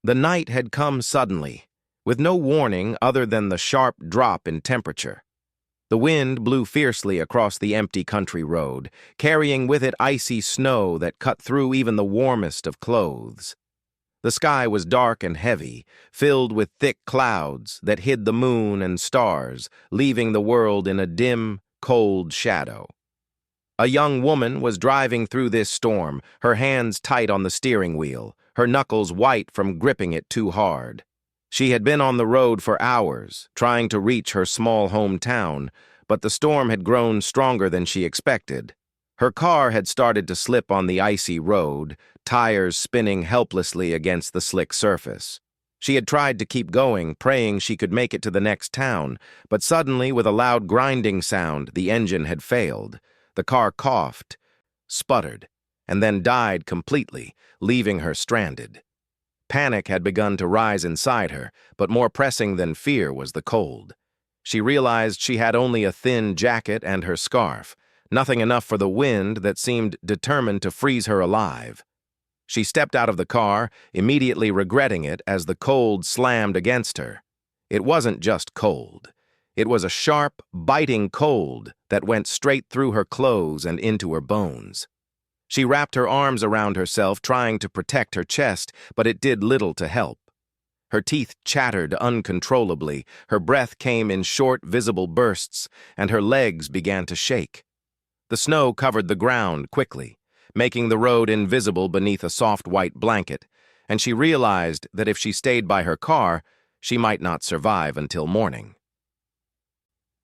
The night had come suddenly, with no warning other than the sharp drop in temperature. The wind blew fiercely across the empty country road, carrying with it icy snow that cut through even the warmest of clothes. The sky was dark and heavy, filled with thick clouds that hid the moon and stars, leaving the world in a dim, cold shadow. A young woman was driving through this storm, her hands tight on the steering wheel, her knuckles white from gripping it too hard. She had been on the road for hours, trying to reach her small hometown, but the storm had grown stronger than she expected. Her car had started to slip on the icy road, tires spinning helplessly against the slick surface. She had tried to keep going, praying she could make it to the next town, but suddenly, with a loud grinding sound, the engine had failed. The car coughed, sputtered, and then died completely, leaving her stranded. Panic had begun to rise inside her, but more pressing than fear was the cold. She realized she had only a thin jacket and her scarf, nothing enough for the wind that seemed determined to freeze her alive. She stepped out of the car, immediately regretting it as the cold slammed against her. It wasn't just cold. It was a sharp, biting cold that went straight through her clothes and into her bones. She wrapped her arms around herself, trying to protect her chest, but it did little to help. Her teeth chattered uncontrollably, her breath came in short, visible bursts, and her legs began to shake. The snow covered the ground quickly, making the road invisible beneath a soft white blanket, and she realized that if she stayed by her car, she might not survive until morning.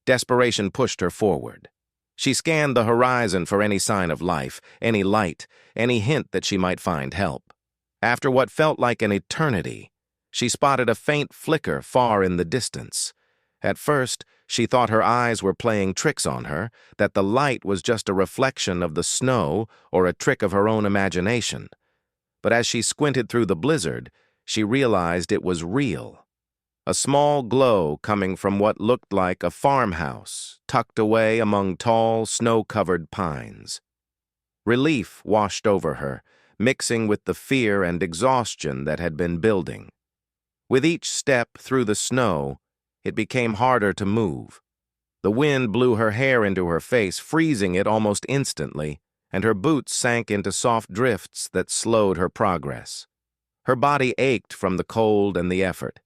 Desperation pushed her forward. She scanned the horizon for any sign of life, any light, any hint that she might find help. After what felt like an eternity, she spotted a faint flicker far in the distance. At first, she thought her eyes were playing tricks on her, that the light was just a reflection of the snow or a trick of her own imagination. But as she squinted through the blizzard, she realized it was real. A small glow coming from what looked like a farmhouse tucked away among tall, snow-covered pines. Relief washed over her, mixing with the fear and exhaustion that had been building. With each step through the snow, it became harder to move. The wind blew her hair into her face, freezing it almost instantly, and her boots sank into soft drifts that slowed her progress. Her body ached from the cold and the effort,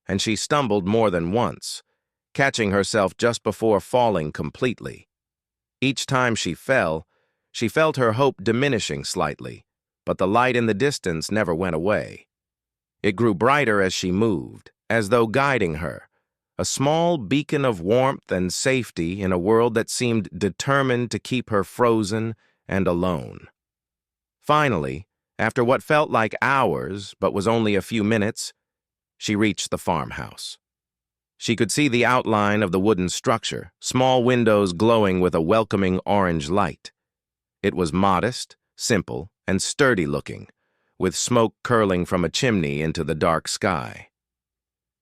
and she stumbled more than once, catching herself just before falling completely. Each time she fell, she felt her hope diminishing slightly, but the light in the distance never went away. It grew brighter as she moved, as though guiding her, a small beacon of warmth and safety in a world that seemed determined to keep her frozen and alone. Finally, after what felt like hours but was only a few minutes, she reached the farmhouse. She could see the outline of the wooden structure, small windows glowing with a welcoming orange light. It was modest, simple, and sturdy-looking, with smoke curling from a chimney into the dark sky.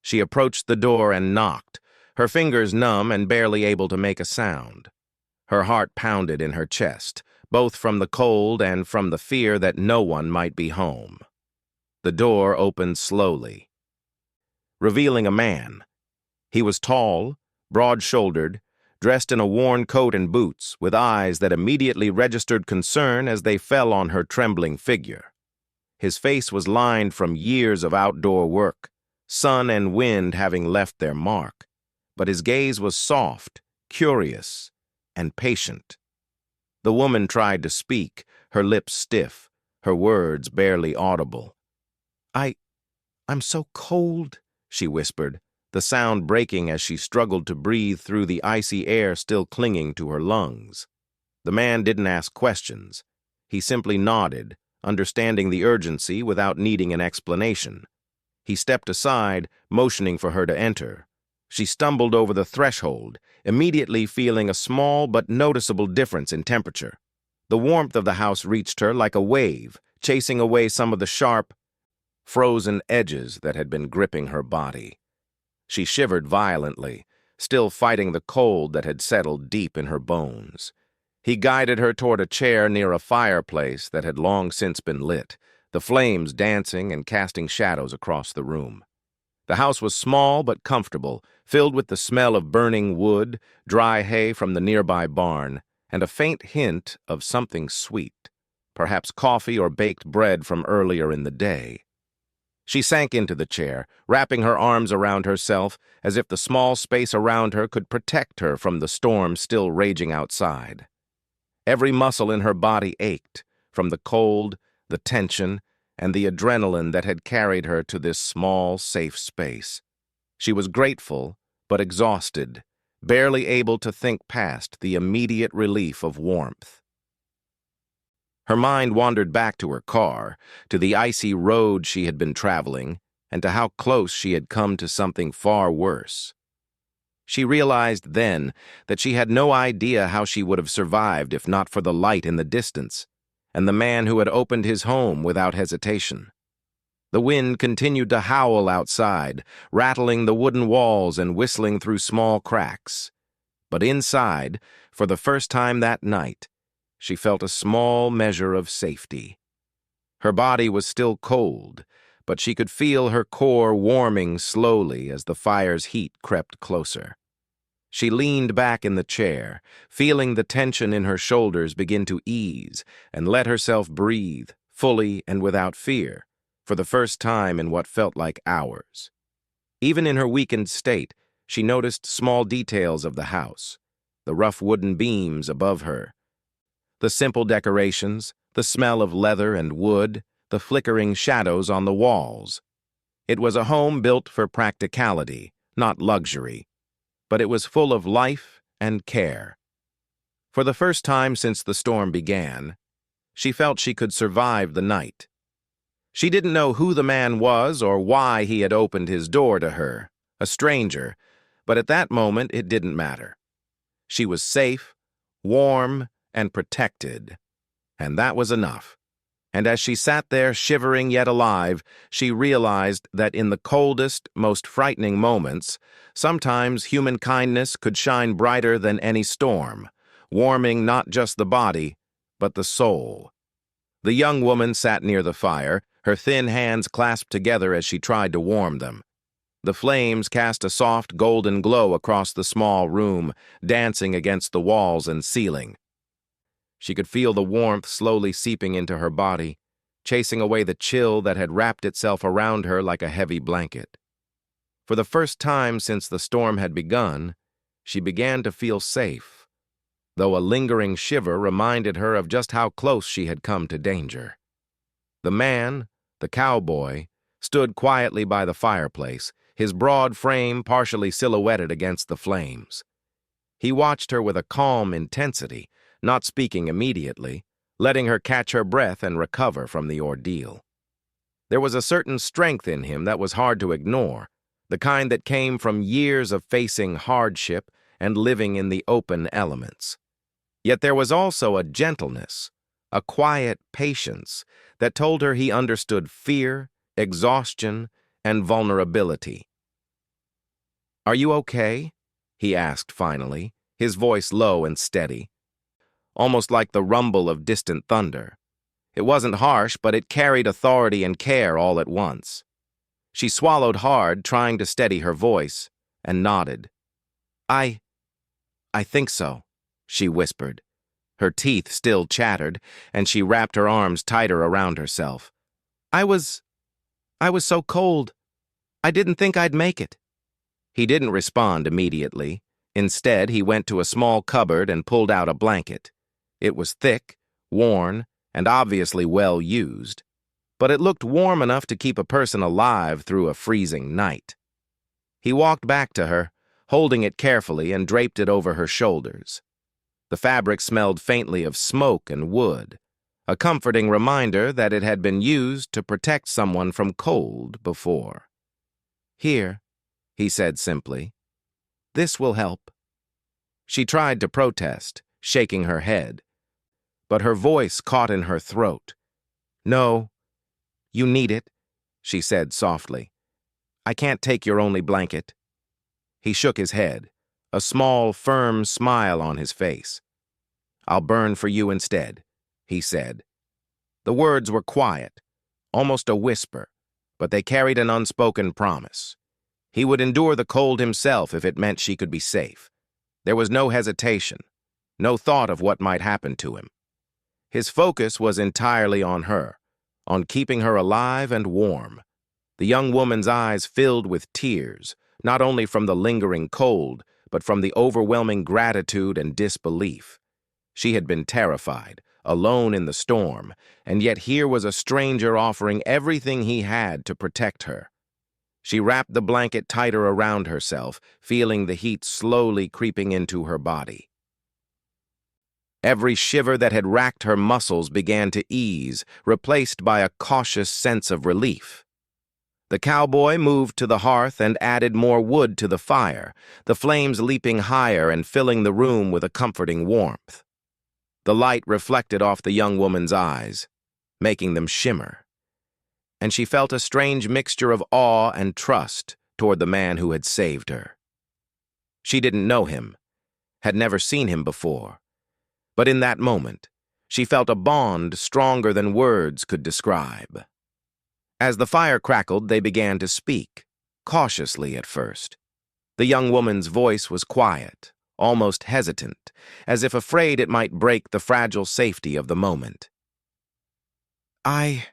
She approached the door and knocked, her fingers numb and barely able to make a sound. Her heart pounded in her chest, both from the cold and from the fear that no one might be home. The door opened slowly, revealing a man. He was tall, broad-shouldered, dressed in a worn coat and boots, with eyes that immediately registered concern as they fell on her trembling figure. His face was lined from years of outdoor work, sun and wind having left their mark, but his gaze was soft, curious, and patient. The woman tried to speak, her lips stiff, her words barely audible. I'm so cold," she whispered, the sound breaking as she struggled to breathe through the icy air still clinging to her lungs. The man didn't ask questions. He simply nodded, understanding the urgency without needing an explanation. He stepped aside, motioning for her to enter. She stumbled over the threshold, immediately feeling a small but noticeable difference in temperature. The warmth of the house reached her like a wave, chasing away some of the sharp, frozen edges that had been gripping her body. She shivered violently, still fighting the cold that had settled deep in her bones. He guided her toward a chair near a fireplace that had long since been lit, the flames dancing and casting shadows across the room. The house was small but comfortable, filled with the smell of burning wood, dry hay from the nearby barn, and a faint hint of something sweet, perhaps coffee or baked bread from earlier in the day. She sank into the chair, wrapping her arms around herself as if the small space around her could protect her from the storm still raging outside. Every muscle in her body ached, from the cold, the tension, and the adrenaline that had carried her to this small, safe space. She was grateful, but exhausted, barely able to think past the immediate relief of warmth. Her mind wandered back to her car, to the icy road she had been traveling, and to how close she had come to something far worse. She realized then that she had no idea how she would have survived if not for the light in the distance, and the man who had opened his home without hesitation. The wind continued to howl outside, rattling the wooden walls and whistling through small cracks. But inside, for the first time that night, she felt a small measure of safety. Her body was still cold, but she could feel her core warming slowly as the fire's heat crept closer. She leaned back in the chair, feeling the tension in her shoulders begin to ease, and let herself breathe, fully and without fear, for the first time in what felt like hours. Even in her weakened state, she noticed small details of the house, the rough wooden beams above her, the simple decorations, the smell of leather and wood, the flickering shadows on the walls. It was a home built for practicality, not luxury, but it was full of life and care. For the first time since the storm began, she felt she could survive the night. She didn't know who the man was or why he had opened his door to her, a stranger, but at that moment it didn't matter. She was safe, warm, and protected, and that was enough. And as she sat there shivering yet alive, she realized that in the coldest, most frightening moments, sometimes human kindness could shine brighter than any storm, warming not just the body, but the soul. The young woman sat near the fire, her thin hands clasped together as she tried to warm them. The flames cast a soft golden glow across the small room, dancing against the walls and ceiling. She could feel the warmth slowly seeping into her body, chasing away the chill that had wrapped itself around her like a heavy blanket. For the first time since the storm had begun, she began to feel safe, though a lingering shiver reminded her of just how close she had come to danger. The man, the cowboy, stood quietly by the fireplace, his broad frame partially silhouetted against the flames. He watched her with a calm intensity, not speaking immediately, letting her catch her breath and recover from the ordeal. There was a certain strength in him that was hard to ignore, the kind that came from years of facing hardship and living in the open elements. Yet there was also a gentleness, a quiet patience that told her he understood fear, exhaustion, and vulnerability. "Are you okay?" he asked finally, his voice low and steady, almost like the rumble of distant thunder. It wasn't harsh, but it carried authority and care all at once. She swallowed hard, trying to steady her voice, and nodded. I think so," she whispered. Her teeth still chattered, and she wrapped her arms tighter around herself. I was so cold. I didn't think I'd make it." He didn't respond immediately. Instead, he went to a small cupboard and pulled out a blanket. It was thick, worn, and obviously well used, but it looked warm enough to keep a person alive through a freezing night. He walked back to her, holding it carefully, and draped it over her shoulders. The fabric smelled faintly of smoke and wood, a comforting reminder that it had been used to protect someone from cold before. "Here," he said simply. "This will help." She tried to protest, shaking her head, but her voice caught in her throat. "No, you need it," she said softly. "I can't take your only blanket." He shook his head, a small, firm smile on his face. "I'll burn for you instead," he said. The words were quiet, almost a whisper, but they carried an unspoken promise. He would endure the cold himself if it meant she could be safe. There was no hesitation, no thought of what might happen to him. His focus was entirely on her, on keeping her alive and warm. The young woman's eyes filled with tears, not only from the lingering cold, but from the overwhelming gratitude and disbelief. She had been terrified, alone in the storm, and yet here was a stranger offering everything he had to protect her. She wrapped the blanket tighter around herself, feeling the heat slowly creeping into her body. Every shiver that had racked her muscles began to ease, replaced by a cautious sense of relief. The cowboy moved to the hearth and added more wood to the fire, the flames leaping higher and filling the room with a comforting warmth. The light reflected off the young woman's eyes, making them shimmer, and she felt a strange mixture of awe and trust toward the man who had saved her. She didn't know him, had never seen him before, but in that moment, she felt a bond stronger than words could describe. As the fire crackled, they began to speak, cautiously at first. The young woman's voice was quiet, almost hesitant, as if afraid it might break the fragile safety of the moment. I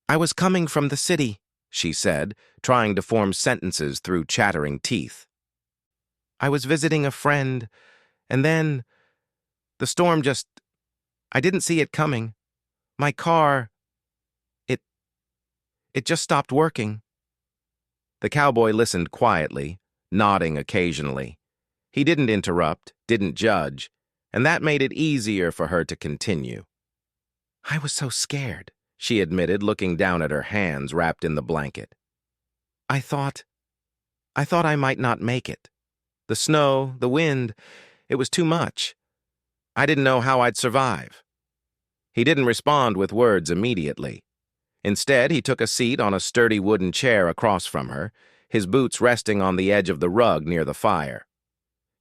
was coming from the city, she said, trying to form sentences through chattering teeth. I was visiting a friend, and then the storm I didn't see it coming. My car, it just stopped working. The cowboy listened quietly, nodding occasionally. He didn't interrupt, didn't judge, and that made it easier for her to continue. I was so scared, she admitted, looking down at her hands wrapped in the blanket. I thought I might not make it. The snow, the wind, it was too much. I didn't know how I'd survive. He didn't respond with words immediately. Instead, he took a seat on a sturdy wooden chair across from her, his boots resting on the edge of the rug near the fire.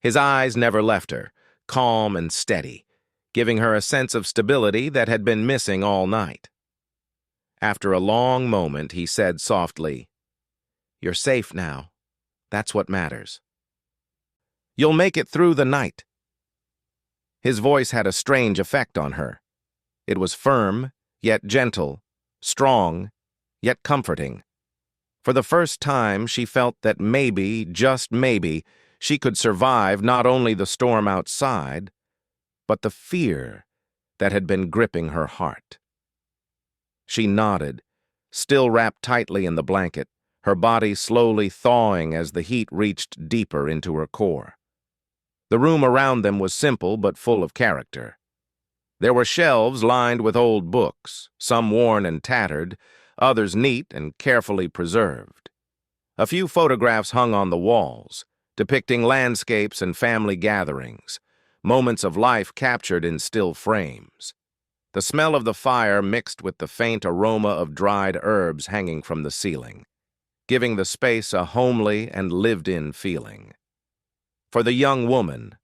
His eyes never left her, calm and steady, giving her a sense of stability that had been missing all night. After a long moment, he said softly, "You're safe now. That's what matters. You'll make it through the night." His voice had a strange effect on her. It was firm, yet gentle, strong, yet comforting. For the first time, she felt that maybe, just maybe, she could survive not only the storm outside, but the fear that had been gripping her heart. She nodded, still wrapped tightly in the blanket, her body slowly thawing as the heat reached deeper into her core. The room around them was simple but full of character. There were shelves lined with old books, some worn and tattered, others neat and carefully preserved. A few photographs hung on the walls, depicting landscapes and family gatherings, moments of life captured in still frames. The smell of the fire mixed with the faint aroma of dried herbs hanging from the ceiling, giving the space a homely and lived-in feeling. For the young woman,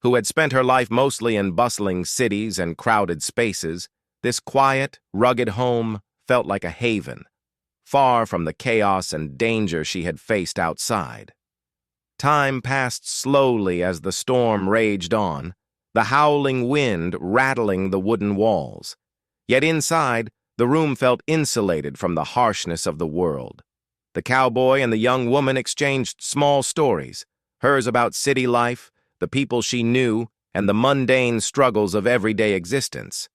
who had spent her life mostly in bustling cities and crowded spaces, this quiet, rugged home felt like a haven, far from the chaos and danger she had faced outside. Time passed slowly as the storm raged on, the howling wind rattling the wooden walls. Yet inside, the room felt insulated from the harshness of the world. The cowboy and the young woman exchanged small stories, hers about city life, the people she knew, and the mundane struggles of everyday existence.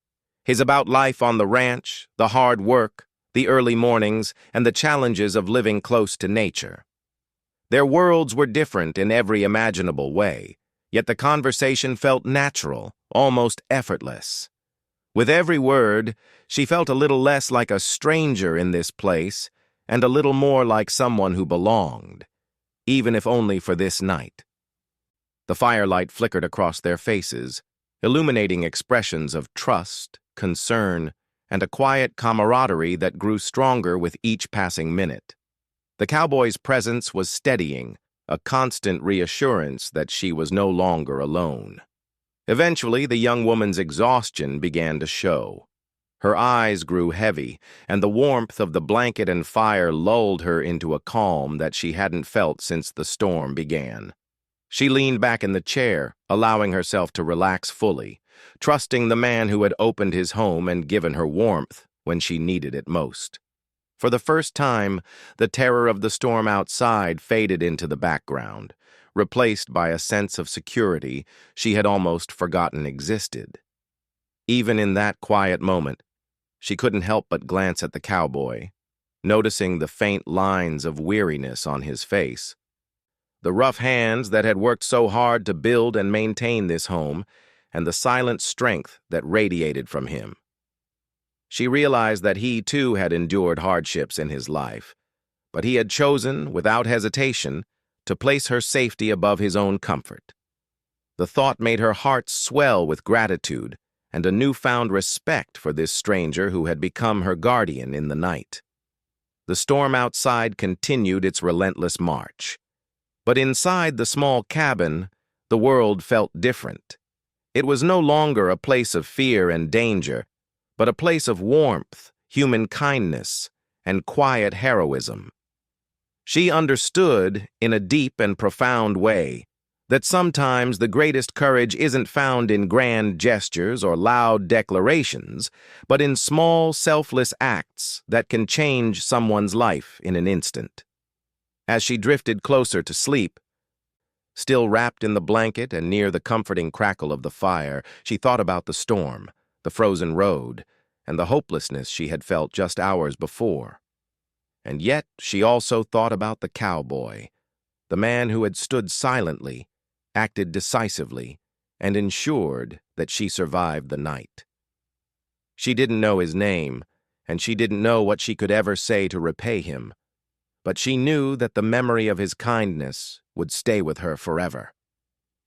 His about life on the ranch, the hard work, the early mornings, and the challenges of living close to nature. Their worlds were different in every imaginable way, yet the conversation felt natural, almost effortless. With every word, she felt a little less like a stranger in this place and a little more like someone who belonged, even if only for this night. The firelight flickered across their faces, illuminating expressions of trust, concern, and a quiet camaraderie that grew stronger with each passing minute. The cowboy's presence was steadying, a constant reassurance that she was no longer alone. Eventually, the young woman's exhaustion began to show. Her eyes grew heavy, and the warmth of the blanket and fire lulled her into a calm that she hadn't felt since the storm began. She leaned back in the chair, allowing herself to relax fully, trusting the man who had opened his home and given her warmth when she needed it most. For the first time, the terror of the storm outside faded into the background, replaced by a sense of security she had almost forgotten existed. Even in that quiet moment, she couldn't help but glance at the cowboy, noticing the faint lines of weariness on his face. The rough hands that had worked so hard to build and maintain this home, and the silent strength that radiated from him. She realized that he, too, had endured hardships in his life, but he had chosen, without hesitation, to place her safety above his own comfort. The thought made her heart swell with gratitude and a newfound respect for this stranger who had become her guardian in the night. The storm outside continued its relentless march. But inside the small cabin, the world felt different. It was no longer a place of fear and danger, but a place of warmth, human kindness, and quiet heroism. She understood, in a deep and profound way, that sometimes the greatest courage isn't found in grand gestures or loud declarations, but in small, selfless acts that can change someone's life in an instant. As she drifted closer to sleep, still wrapped in the blanket and near the comforting crackle of the fire, she thought about the storm, the frozen road, and the hopelessness she had felt just hours before. And yet she also thought about the cowboy, the man who had stood silently, acted decisively, and ensured that she survived the night. She didn't know his name, and she didn't know what she could ever say to repay him, but she knew that the memory of his kindness would stay with her forever.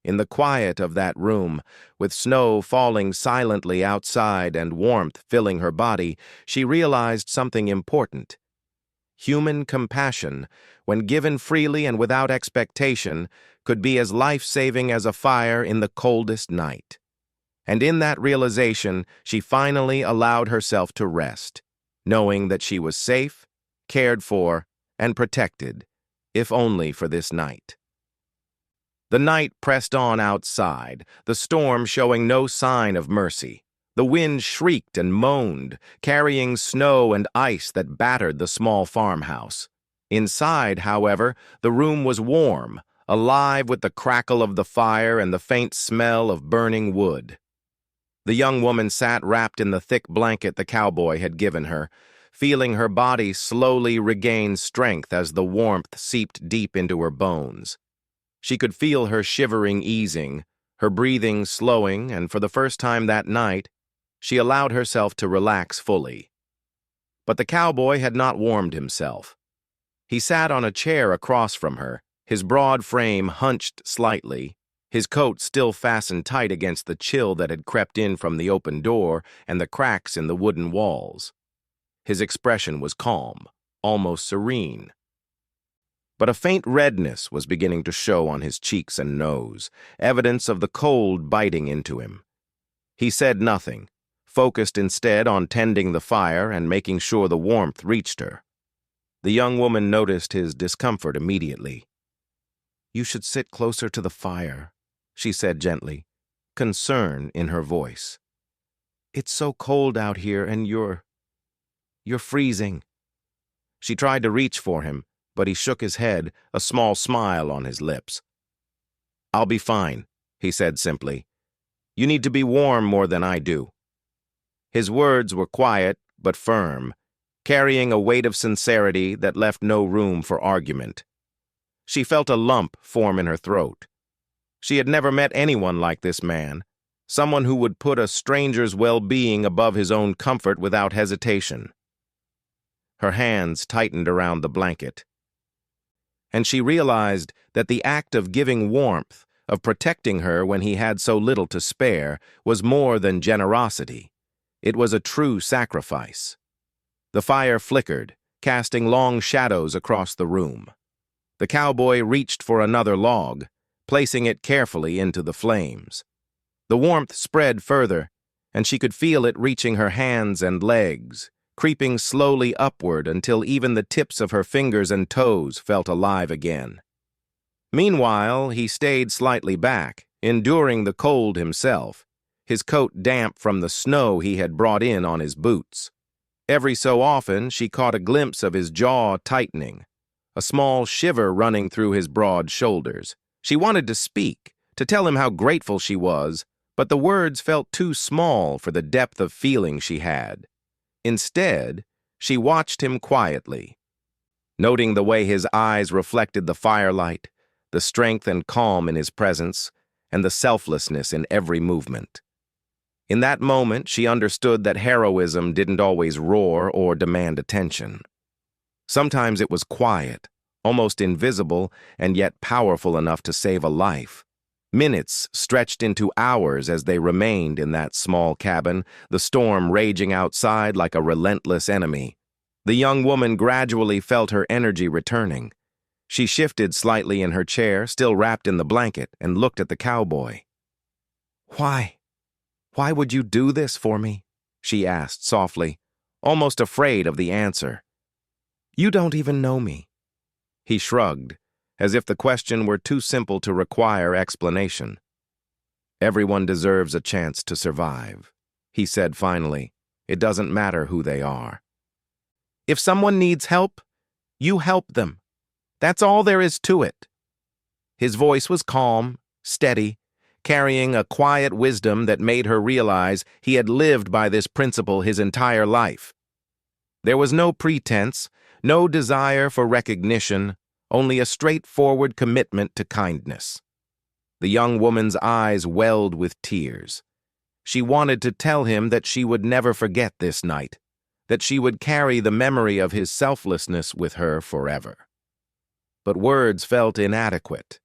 In the quiet of that room, with snow falling silently outside and warmth filling her body, she realized something important. Human compassion, when given freely and without expectation, could be as life-saving as a fire in the coldest night. And in that realization, she finally allowed herself to rest, knowing that she was safe, cared for, and protected, if only for this night. The night pressed on outside, the storm showing no sign of mercy. The wind shrieked and moaned, carrying snow and ice that battered the small farmhouse. Inside, however, the room was warm, alive with the crackle of the fire and the faint smell of burning wood. The young woman sat wrapped in the thick blanket the cowboy had given her, feeling her body slowly regain strength as the warmth seeped deep into her bones. She could feel her shivering easing, her breathing slowing, and for the first time that night, she allowed herself to relax fully. But the cowboy had not warmed himself. He sat on a chair across from her, his broad frame hunched slightly, his coat still fastened tight against the chill that had crept in from the open door and the cracks in the wooden walls. His expression was calm, almost serene. But a faint redness was beginning to show on his cheeks and nose, evidence of the cold biting into him. He said nothing, focused instead on tending the fire and making sure the warmth reached her. The young woman noticed his discomfort immediately. "You should sit closer to the fire," she said gently, concern in her voice. "It's so cold out here and you're freezing." She tried to reach for him, but he shook his head, a small smile on his lips. "I'll be fine," he said simply. "You need to be warm more than I do." His words were quiet but firm, carrying a weight of sincerity that left no room for argument. She felt a lump form in her throat. She had never met anyone like this man, someone who would put a stranger's well-being above his own comfort without hesitation. Her hands tightened around the blanket, and she realized that the act of giving warmth, of protecting her when he had so little to spare, was more than generosity. It was a true sacrifice. The fire flickered, casting long shadows across the room. The cowboy reached for another log, placing it carefully into the flames. The warmth spread further, and she could feel it reaching her hands and legs, creeping slowly upward until even the tips of her fingers and toes felt alive again. Meanwhile, he stayed slightly back, enduring the cold himself, his coat damp from the snow he had brought in on his boots. Every so often, she caught a glimpse of his jaw tightening, a small shiver running through his broad shoulders. She wanted to speak, to tell him how grateful she was, but the words felt too small for the depth of feeling she had. Instead, she watched him quietly, noting the way his eyes reflected the firelight, the strength and calm in his presence, and the selflessness in every movement. In that moment, she understood that heroism didn't always roar or demand attention. Sometimes it was quiet, almost invisible, and yet powerful enough to save a life. Minutes stretched into hours as they remained in that small cabin, the storm raging outside like a relentless enemy. The young woman gradually felt her energy returning. She shifted slightly in her chair, still wrapped in the blanket, and looked at the cowboy. "Why? Why would you do this for me?" she asked softly, almost afraid of the answer. "You don't even know me." He shrugged, as if the question were too simple to require explanation. "Everyone deserves a chance to survive," he said finally. "It doesn't matter who they are. If someone needs help, you help them. That's all there is to it." His voice was calm, steady, carrying a quiet wisdom that made her realize he had lived by this principle his entire life. There was no pretense, no desire for recognition, only a straightforward commitment to kindness. The young woman's eyes welled with tears. She wanted to tell him that she would never forget this night, that she would carry the memory of his selflessness with her forever. But words felt inadequate.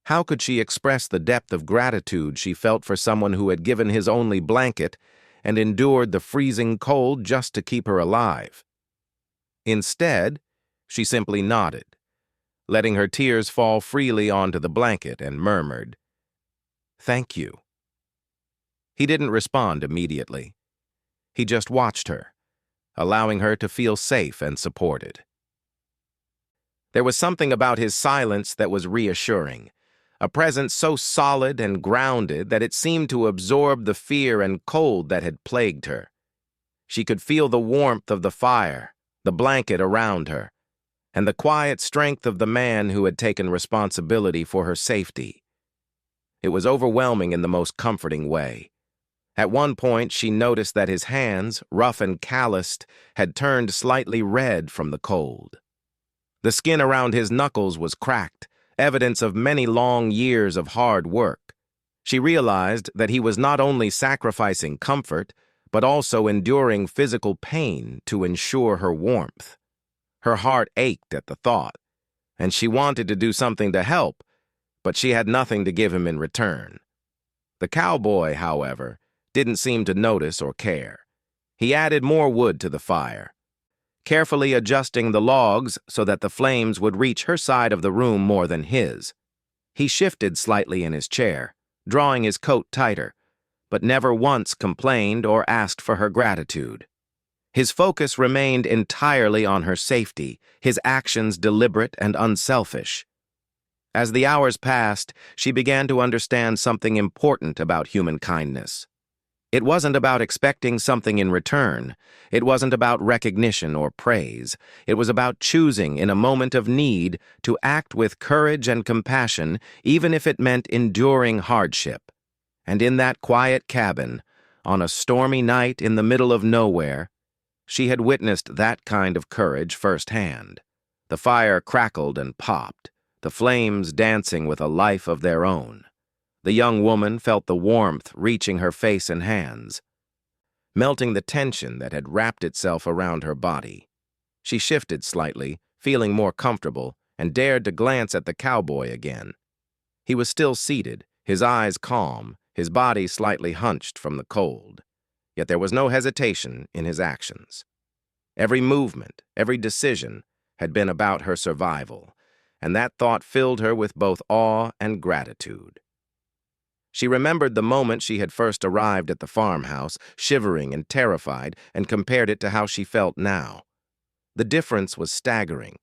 How could she express the depth of gratitude she felt for someone who had given his only blanket and endured the freezing cold just to keep her alive? Instead, she simply nodded, letting her tears fall freely onto the blanket, and murmured, "Thank you." He didn't respond immediately. He just watched her, allowing her to feel safe and supported. There was something about his silence that was reassuring, a presence so solid and grounded that it seemed to absorb the fear and cold that had plagued her. She could feel the warmth of the fire, the blanket around her, and the quiet strength of the man who had taken responsibility for her safety. It was overwhelming in the most comforting way. At one point, she noticed that his hands, rough and calloused, had turned slightly red from the cold. The skin around his knuckles was cracked, evidence of many long years of hard work. She realized that he was not only sacrificing comfort, but also enduring physical pain to ensure her warmth. Her heart ached at the thought, and she wanted to do something to help, but she had nothing to give him in return. The cowboy, however, didn't seem to notice or care. He added more wood to the fire, carefully adjusting the logs so that the flames would reach her side of the room more than his. He shifted slightly in his chair, drawing his coat tighter, but never once complained or asked for her gratitude. His focus remained entirely on her safety, his actions deliberate and unselfish. As the hours passed, she began to understand something important about human kindness. It wasn't about expecting something in return. It wasn't about recognition or praise. It was about choosing in a moment of need to act with courage and compassion, even if it meant enduring hardship. And in that quiet cabin, on a stormy night in the middle of nowhere, she had witnessed that kind of courage firsthand. The fire crackled and popped, the flames dancing with a life of their own. The young woman felt the warmth reaching her face and hands, melting the tension that had wrapped itself around her body. She shifted slightly, feeling more comfortable, and dared to glance at the cowboy again. He was still seated, his eyes calm, his body slightly hunched from the cold. Yet there was no hesitation in his actions. Every movement, every decision had been about her survival, and that thought filled her with both awe and gratitude. She remembered the moment she had first arrived at the farmhouse, shivering and terrified, and compared it to how she felt now. The difference was staggering.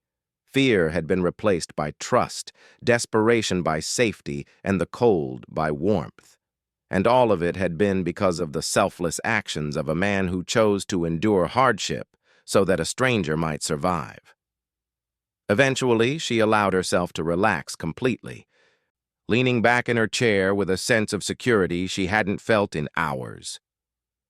Fear had been replaced by trust, desperation by safety, and the cold by warmth. And all of it had been because of the selfless actions of a man who chose to endure hardship so that a stranger might survive. Eventually, she allowed herself to relax completely, leaning back in her chair with a sense of security she hadn't felt in hours.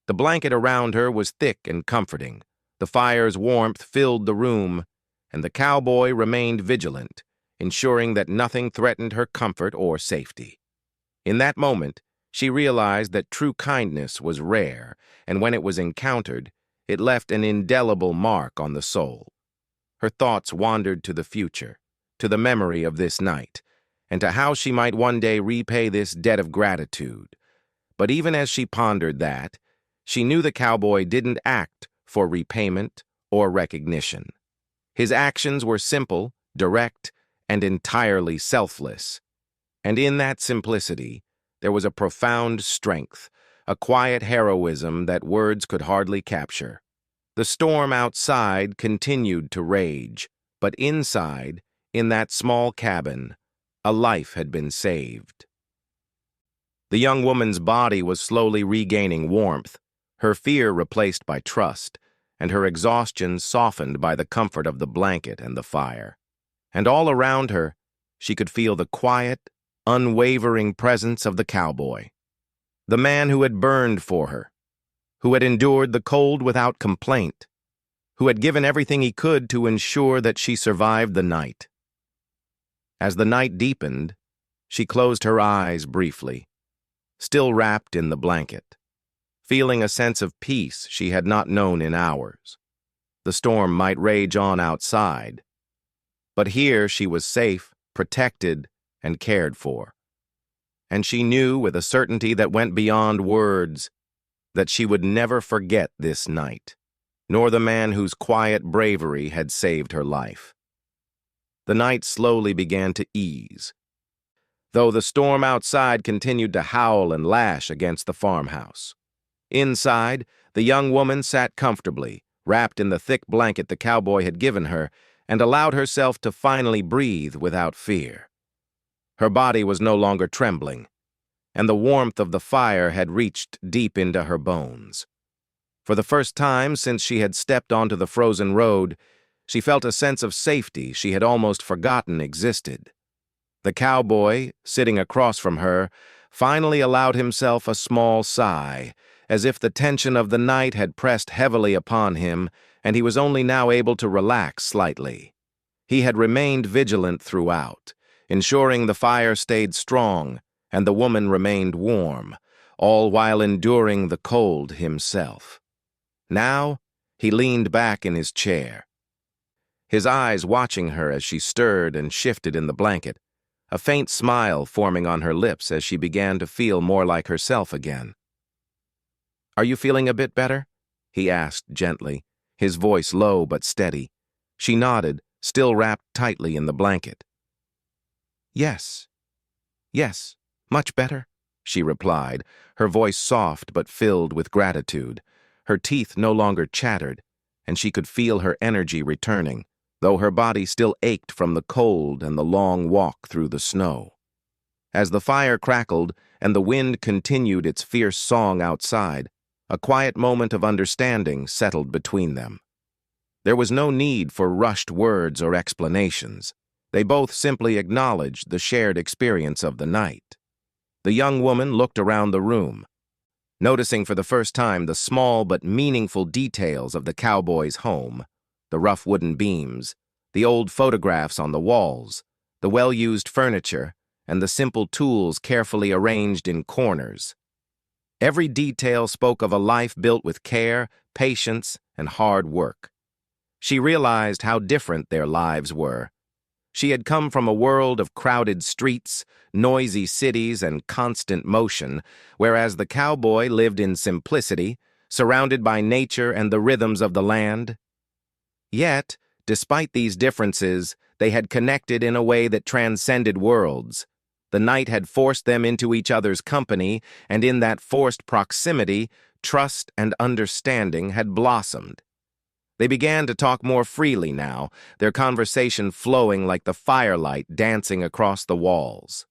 The blanket around her was thick and comforting. The fire's warmth filled the room, and the cowboy remained vigilant, ensuring that nothing threatened her comfort or safety. In that moment, she realized that true kindness was rare, and when it was encountered, it left an indelible mark on the soul. Her thoughts wandered to the future, to the memory of this night, and to how she might one day repay this debt of gratitude. But even as she pondered that, she knew the cowboy didn't act for repayment or recognition. His actions were simple, direct, and entirely selfless. And in that simplicity, there was a profound strength, a quiet heroism that words could hardly capture. The storm outside continued to rage, but inside, in that small cabin, a life had been saved. The young woman's body was slowly regaining warmth, her fear replaced by trust, and her exhaustion softened by the comfort of the blanket and the fire. And all around her, she could feel the quiet, unwavering presence of the cowboy, the man who had burned for her, who had endured the cold without complaint, who had given everything he could to ensure that she survived the night. As the night deepened, she closed her eyes briefly, still wrapped in the blanket, feeling a sense of peace she had not known in hours. The storm might rage on outside, but here she was safe, protected, and cared for. And she knew with a certainty that went beyond words that she would never forget this night, nor the man whose quiet bravery had saved her life. The night slowly began to ease, though the storm outside continued to howl and lash against the farmhouse. Inside, the young woman sat comfortably, wrapped in the thick blanket the cowboy had given her, and allowed herself to finally breathe without fear. Her body was no longer trembling, and the warmth of the fire had reached deep into her bones. For the first time since she had stepped onto the frozen road, she felt a sense of safety she had almost forgotten existed. The cowboy, sitting across from her, finally allowed himself a small sigh, as if the tension of the night had pressed heavily upon him, and he was only now able to relax slightly. He had remained vigilant throughout, ensuring the fire stayed strong and the woman remained warm, all while enduring the cold himself. Now, he leaned back in his chair, his eyes watching her as she stirred and shifted in the blanket, a faint smile forming on her lips as she began to feel more like herself again. "Are you feeling a bit better?" he asked gently, his voice low but steady. She nodded, still wrapped tightly in the blanket. Yes, much better," she replied, her voice soft but filled with gratitude. Her teeth no longer chattered, and she could feel her energy returning, though her body still ached from the cold and the long walk through the snow. As the fire crackled and the wind continued its fierce song outside, a quiet moment of understanding settled between them. There was no need for rushed words or explanations. They both simply acknowledged the shared experience of the night. The young woman looked around the room, noticing for the first time the small but meaningful details of the cowboy's home, the rough wooden beams, the old photographs on the walls, the well-used furniture, and the simple tools carefully arranged in corners. Every detail spoke of a life built with care, patience, and hard work. She realized how different their lives were. She had come from a world of crowded streets, noisy cities, and constant motion, whereas the cowboy lived in simplicity, surrounded by nature and the rhythms of the land. Yet, despite these differences, they had connected in a way that transcended worlds. The night had forced them into each other's company, and in that forced proximity, trust and understanding had blossomed. They began to talk more freely now, their conversation flowing like the firelight dancing across the walls.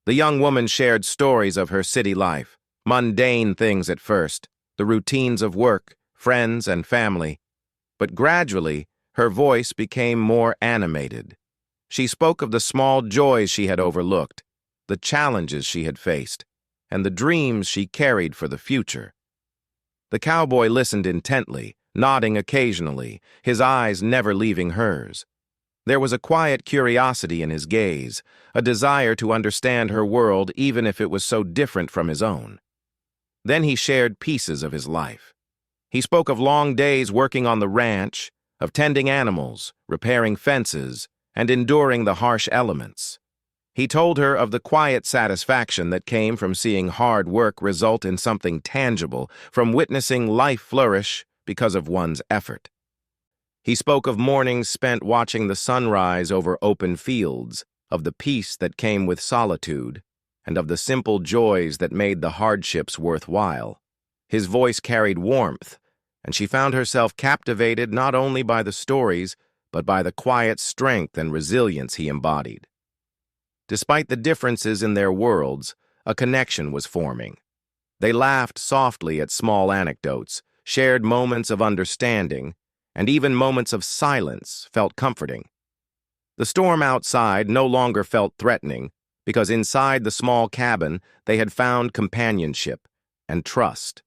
The young woman shared stories of her city life, mundane things at first, the routines of work, friends, and family. But gradually, her voice became more animated. She spoke of the small joys she had overlooked, the challenges she had faced, and the dreams she carried for the future. The cowboy listened intently, nodding occasionally, his eyes never leaving hers. There was a quiet curiosity in his gaze, a desire to understand her world even if it was so different from his own. Then he shared pieces of his life. He spoke of long days working on the ranch, of tending animals, repairing fences, and enduring the harsh elements. He told her of the quiet satisfaction that came from seeing hard work result in something tangible, from witnessing life flourish because of one's effort. He spoke of mornings spent watching the sunrise over open fields, of the peace that came with solitude, and of the simple joys that made the hardships worthwhile. His voice carried warmth, and she found herself captivated not only by the stories, but by the quiet strength and resilience he embodied. Despite the differences in their worlds, a connection was forming. They laughed softly at small anecdotes, shared moments of understanding, and even moments of silence felt comforting. The storm outside no longer felt threatening, because inside the small cabin they had found companionship and trust.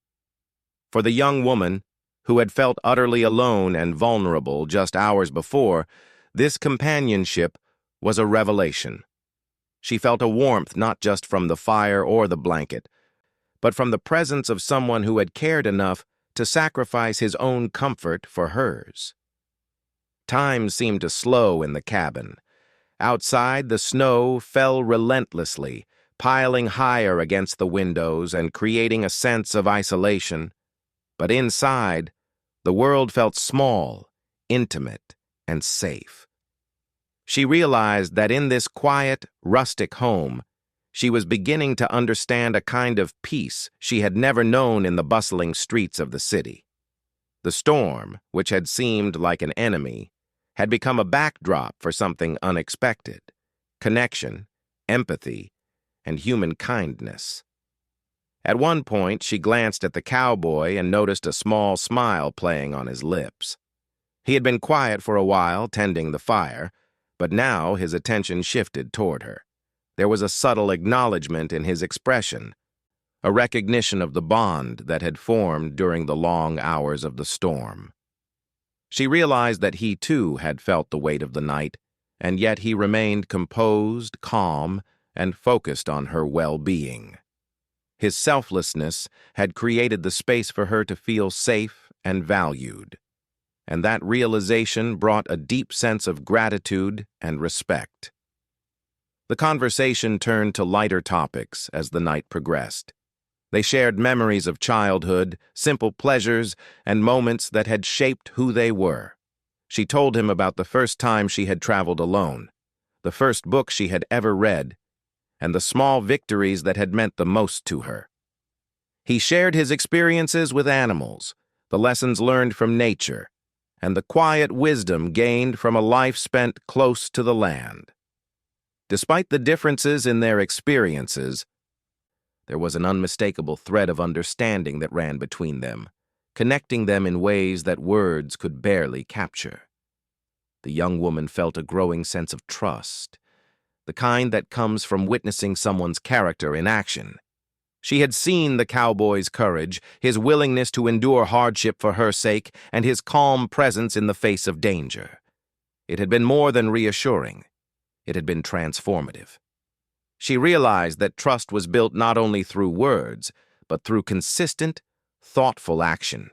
For the young woman, who had felt utterly alone and vulnerable just hours before, this companionship was a revelation. She felt a warmth not just from the fire or the blanket, but from the presence of someone who had cared enough to sacrifice his own comfort for hers. Time seemed to slow in the cabin. Outside, the snow fell relentlessly, piling higher against the windows and creating a sense of isolation. But inside, the world felt small, intimate, and safe. She realized that in this quiet, rustic home, she was beginning to understand a kind of peace she had never known in the bustling streets of the city. The storm, which had seemed like an enemy, had become a backdrop for something unexpected: connection, empathy, and human kindness. At one point, she glanced at the cowboy and noticed a small smile playing on his lips. He had been quiet for a while, tending the fire, but now his attention shifted toward her. There was a subtle acknowledgement in his expression, a recognition of the bond that had formed during the long hours of the storm. She realized that he, too, had felt the weight of the night, and yet he remained composed, calm, and focused on her well-being. His selflessness had created the space for her to feel safe and valued, and that realization brought a deep sense of gratitude and respect. The conversation turned to lighter topics as the night progressed. They shared memories of childhood, simple pleasures, and moments that had shaped who they were. She told him about the first time she had traveled alone, the first book she had ever read, and the small victories that had meant the most to her. He shared his experiences with animals, the lessons learned from nature, and the quiet wisdom gained from a life spent close to the land. Despite the differences in their experiences, there was an unmistakable thread of understanding that ran between them, connecting them in ways that words could barely capture. The young woman felt a growing sense of trust, the kind that comes from witnessing someone's character in action. She had seen the cowboy's courage, his willingness to endure hardship for her sake, and his calm presence in the face of danger. It had been more than reassuring. It had been transformative. She realized that trust was built not only through words, but through consistent, thoughtful action.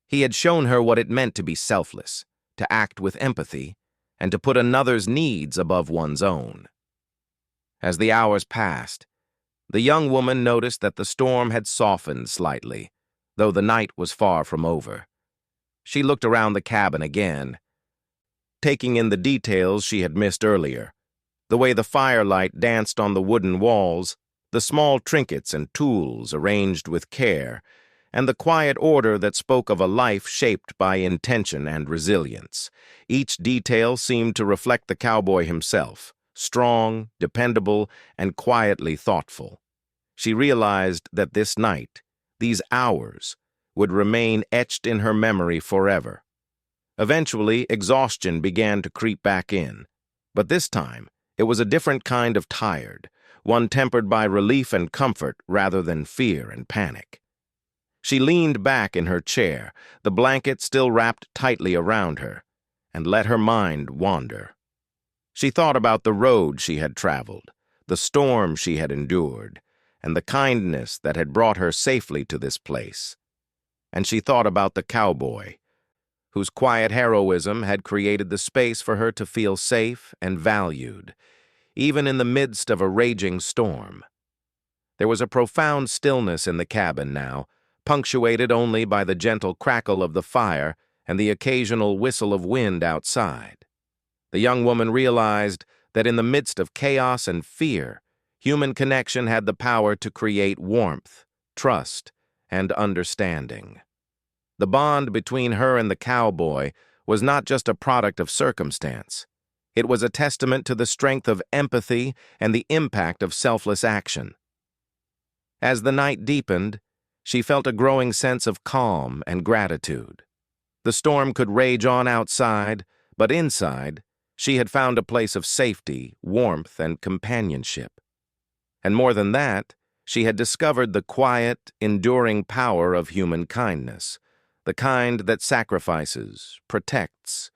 He had shown her what it meant to be selfless, to act with empathy, and to put another's needs above one's own. As the hours passed, the young woman noticed that the storm had softened slightly, though the night was far from over. She looked around the cabin again, taking in the details she had missed earlier: The way the firelight danced on the wooden walls, the small trinkets and tools arranged with care, and the quiet order that spoke of a life shaped by intention and resilience. Each detail seemed to reflect the cowboy himself, strong, dependable, and quietly thoughtful. She realized that this night, these hours, would remain etched in her memory forever. Eventually, exhaustion began to creep back in, but this time, it was a different kind of tired, one tempered by relief and comfort rather than fear and panic. She leaned back in her chair, the blanket still wrapped tightly around her, and let her mind wander. She thought about the road she had traveled, the storm she had endured, and the kindness that had brought her safely to this place. And she thought about the cowboy, whose quiet heroism had created the space for her to feel safe and valued, even in the midst of a raging storm. There was a profound stillness in the cabin now, punctuated only by the gentle crackle of the fire and the occasional whistle of wind outside. The young woman realized that in the midst of chaos and fear, human connection had the power to create warmth, trust, and understanding. The bond between her and the cowboy was not just a product of circumstance. It was a testament to the strength of empathy and the impact of selfless action. As the night deepened, she felt a growing sense of calm and gratitude. The storm could rage on outside, but inside, she had found a place of safety, warmth, and companionship. And more than that, she had discovered the quiet, enduring power of human kindness, the kind that sacrifices, protects,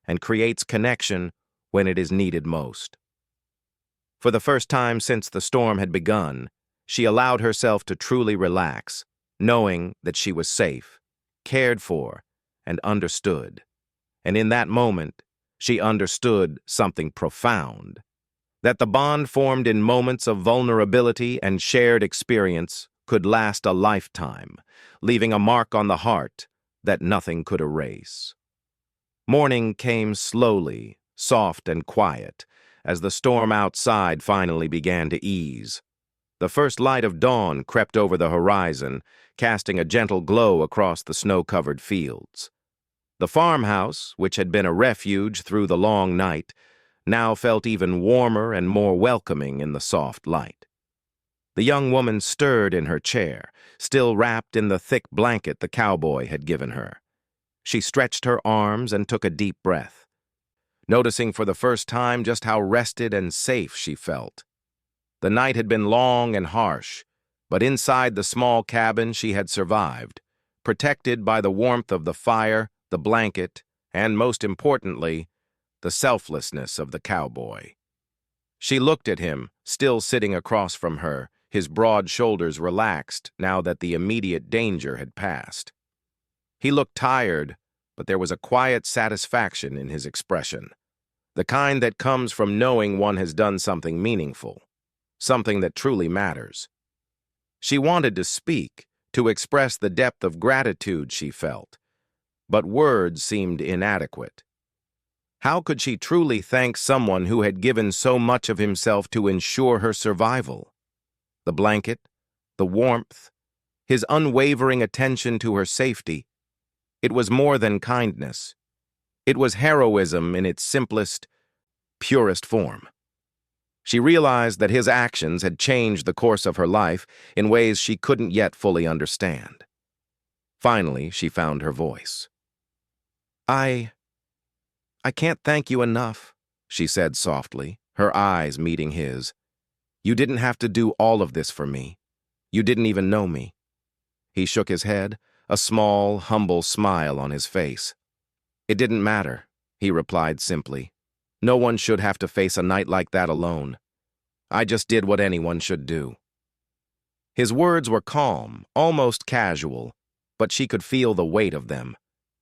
and creates connection when it is needed most. For the first time since the storm had begun, she allowed herself to truly relax, knowing that she was safe, cared for, and understood. And in that moment, she understood something profound, that the bond formed in moments of vulnerability and shared experience could last a lifetime, leaving a mark on the heart that nothing could erase. Morning came slowly, soft and quiet, as the storm outside finally began to ease. The first light of dawn crept over the horizon, casting a gentle glow across the snow-covered fields. The farmhouse, which had been a refuge through the long night, now felt even warmer and more welcoming in the soft light. The young woman stirred in her chair, still wrapped in the thick blanket the cowboy had given her. She stretched her arms and took a deep breath, noticing for the first time just how rested and safe she felt. The night had been long and harsh, but inside the small cabin she had survived, protected by the warmth of the fire, the blanket, and, most importantly, the selflessness of the cowboy. She looked at him, still sitting across from her, his broad shoulders relaxed now that the immediate danger had passed. He looked tired, but there was a quiet satisfaction in his expression, the kind that comes from knowing one has done something meaningful, something that truly matters. She wanted to speak, to express the depth of gratitude she felt, but words seemed inadequate. How could she truly thank someone who had given so much of himself to ensure her survival? The blanket, the warmth, his unwavering attention to her safety. It was more than kindness. It was heroism in its simplest, purest form. She realized that his actions had changed the course of her life in ways she couldn't yet fully understand. Finally, she found her voice. I can't thank you enough," she said softly, her eyes meeting his. "You didn't have to do all of this for me. You didn't even know me." He shook his head, a small, humble smile on his face. "It didn't matter," he replied simply. "No one should have to face a night like that alone. I just did what anyone should do." His words were calm, almost casual, but she could feel the weight of them.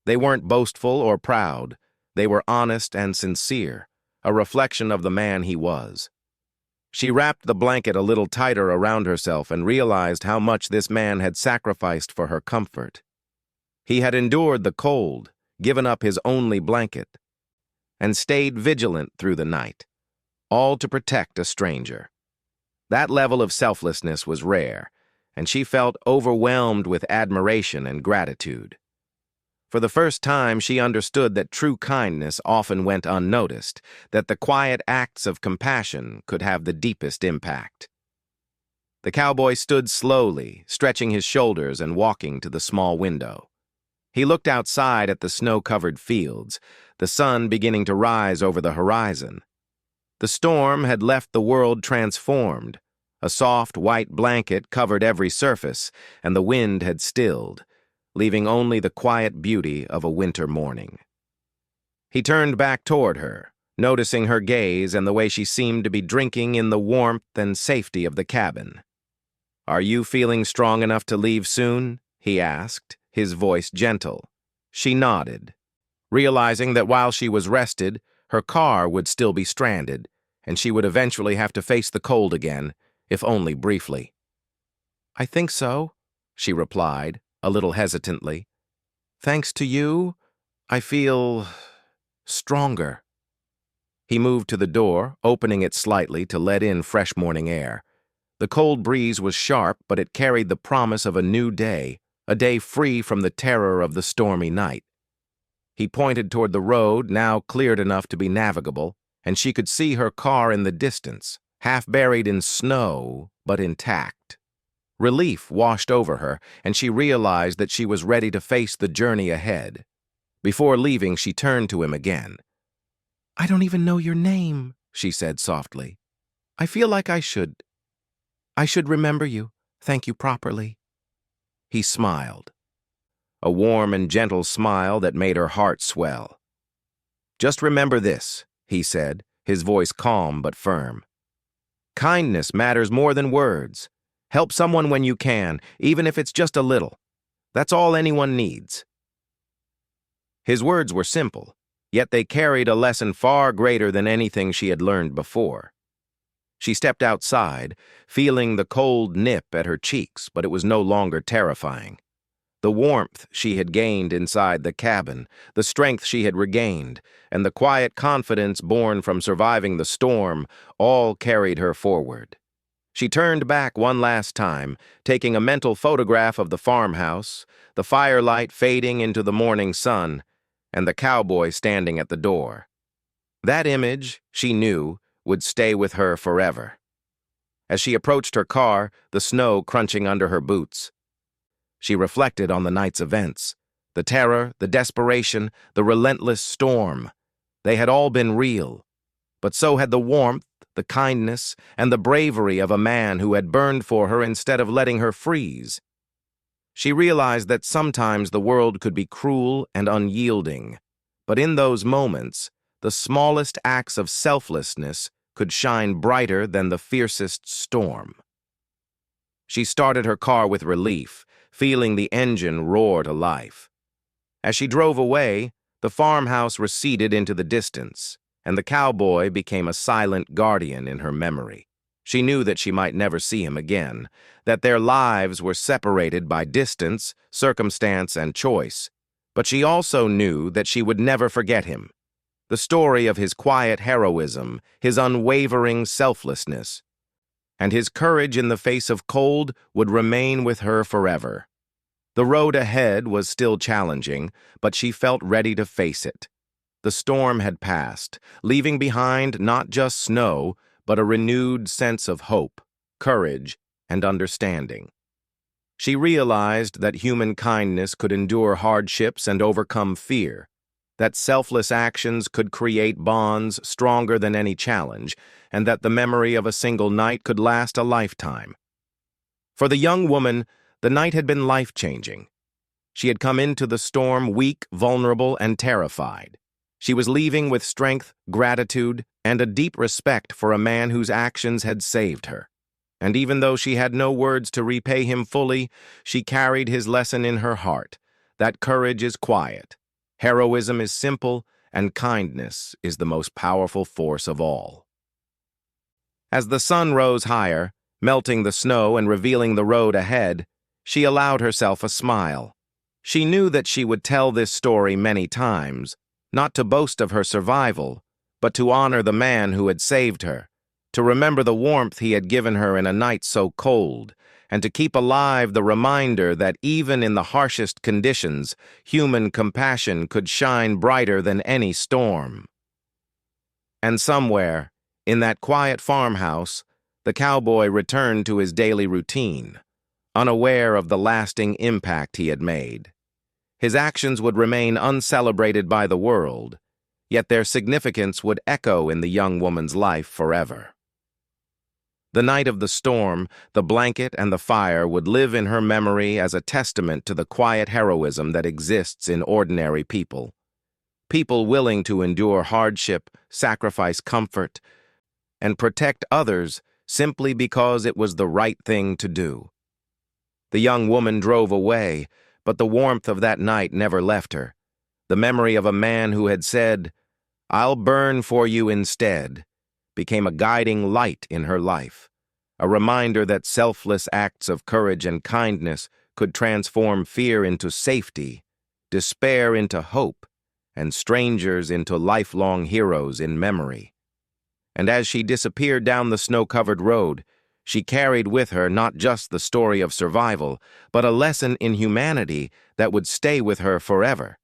They weren't boastful or proud. They were honest and sincere, a reflection of the man he was. She wrapped the blanket a little tighter around herself and realized how much this man had sacrificed for her comfort. He had endured the cold, given up his only blanket, and stayed vigilant through the night, all to protect a stranger. That level of selflessness was rare, and she felt overwhelmed with admiration and gratitude. For the first time, she understood that true kindness often went unnoticed, that the quiet acts of compassion could have the deepest impact. The cowboy stood slowly, stretching his shoulders and walking to the small window. He looked outside at the snow-covered fields, the sun beginning to rise over the horizon. The storm had left the world transformed. A soft, white blanket covered every surface, and the wind had stilled, leaving only the quiet beauty of a winter morning. He turned back toward her, noticing her gaze and the way she seemed to be drinking in the warmth and safety of the cabin. "Are you feeling strong enough to leave soon?" he asked, his voice gentle. She nodded, realizing that while she was rested, her car would still be stranded, and she would eventually have to face the cold again, if only briefly. "I think so," she replied, a little hesitantly. "Thanks to you, I feel stronger." He moved to the door, opening it slightly to let in fresh morning air. The cold breeze was sharp, but it carried the promise of a new day, a day free from the terror of the stormy night. He pointed toward the road, now cleared enough to be navigable, and she could see her car in the distance, half buried in snow, but intact. Relief washed over her, and she realized that she was ready to face the journey ahead. Before leaving, she turned to him again. "I don't even know your name," she said softly. "I feel like I should remember you, thank you properly." He smiled, a warm and gentle smile that made her heart swell. "Just remember this," he said, his voice calm but firm. "Kindness matters more than words. Help someone when you can, even if it's just a little. That's all anyone needs." His words were simple, yet they carried a lesson far greater than anything she had learned before. She stepped outside, feeling the cold nip at her cheeks, but it was no longer terrifying. The warmth she had gained inside the cabin, the strength she had regained, and the quiet confidence born from surviving the storm all carried her forward. She turned back one last time, taking a mental photograph of the farmhouse, the firelight fading into the morning sun, and the cowboy standing at the door. That image, she knew, would stay with her forever. As she approached her car, the snow crunching under her boots, she reflected on the night's events. The terror, the desperation, the relentless storm. They had all been real. But so had the warmth, the kindness, and the bravery of a man who had burned for her instead of letting her freeze. She realized that sometimes the world could be cruel and unyielding, but in those moments, the smallest acts of selflessness could shine brighter than the fiercest storm. She started her car with relief, feeling the engine roar to life. As she drove away, the farmhouse receded into the distance, and the cowboy became a silent guardian in her memory. She knew that she might never see him again, that their lives were separated by distance, circumstance, and choice, but she also knew that she would never forget him. The story of his quiet heroism, his unwavering selflessness, and his courage in the face of cold would remain with her forever. The road ahead was still challenging, but she felt ready to face it. The storm had passed, leaving behind not just snow, but a renewed sense of hope, courage, and understanding. She realized that human kindness could endure hardships and overcome fear, that selfless actions could create bonds stronger than any challenge, and that the memory of a single night could last a lifetime. For the young woman, the night had been life-changing. She had come into the storm weak, vulnerable, and terrified. She was leaving with strength, gratitude, and a deep respect for a man whose actions had saved her. And even though she had no words to repay him fully, she carried his lesson in her heart, that courage is quiet, heroism is simple, and kindness is the most powerful force of all. As the sun rose higher, melting the snow and revealing the road ahead, she allowed herself a smile. She knew that she would tell this story many times, not to boast of her survival, but to honor the man who had saved her, to remember the warmth he had given her in a night so cold, and to keep alive the reminder that even in the harshest conditions, human compassion could shine brighter than any storm. And somewhere, in that quiet farmhouse, the cowboy returned to his daily routine, unaware of the lasting impact he had made. His actions would remain uncelebrated by the world, yet their significance would echo in the young woman's life forever. The night of the storm, the blanket and the fire would live in her memory as a testament to the quiet heroism that exists in ordinary people. People willing to endure hardship, sacrifice comfort, and protect others simply because it was the right thing to do. The young woman drove away, but the warmth of that night never left her. The memory of a man who had said, "I'll burn for you instead," became a guiding light in her life, a reminder that selfless acts of courage and kindness could transform fear into safety, despair into hope, and strangers into lifelong heroes in memory. And as she disappeared down the snow-covered road, she carried with her not just the story of survival, but a lesson in humanity that would stay with her forever.